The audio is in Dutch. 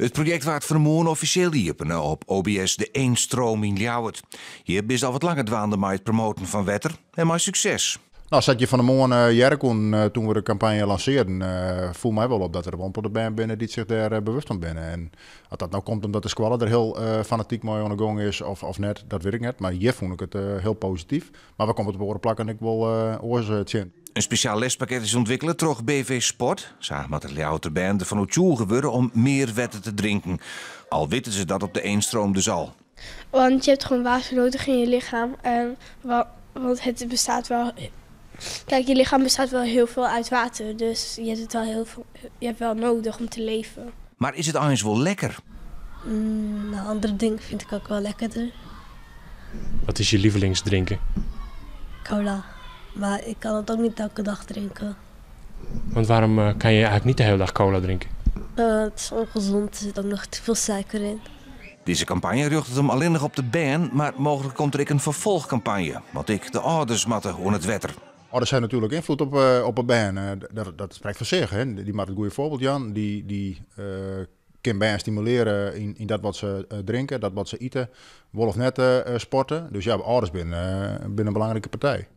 Het project waard vanmorgen officieel liepen op OBS de Eenstroom in Ljouwert. Hier is al wat langer dwaande met het promoten van wetter en maar succes. Nou, zet je van de morgen Jerkon toen we de campagne lanceerden, voel mij wel op dat er een op de band binnen die zich daar bewust van binnen. En als dat nou komt omdat de squallen er heel fanatiek mee aan de gang is of net, dat weet ik net. Maar hier vond ik het heel positief. Maar we komen het op oren plakken en ik wil oors zien. Een speciaal lespakket is ontwikkeld door BV Sport. Samen met de Ljouwerter band van Oetjoel geworden om meer wetten te drinken. Al weten ze dat op de Eenstroom dus al. Want je hebt gewoon water nodig in je lichaam. Want het bestaat wel. Kijk, je lichaam bestaat wel heel veel uit water. Dus je hebt het wel je hebt wel nodig om te leven. Maar is het eens wel lekker? Andere dingen vind ik ook wel lekkerder. Wat is je lievelingsdrinken? Cola. Maar ik kan het ook niet elke dag drinken. Want waarom kan je eigenlijk niet de hele dag cola drinken? Het is ongezond, er zit ook nog te veel suiker in. Deze campagne richt het hem alleen nog op de band, maar mogelijk komt er ook een vervolgcampagne. Want ik de ouders matten on het wetter. Ouders zijn natuurlijk invloed op een band. Dat spreekt voor zich. Hè. Die maakt een goede voorbeeld, Jan. Die kan band stimuleren in dat wat ze drinken, dat wat ze eten, wel of net sporten. Dus ja, ouders binnen een belangrijke partij.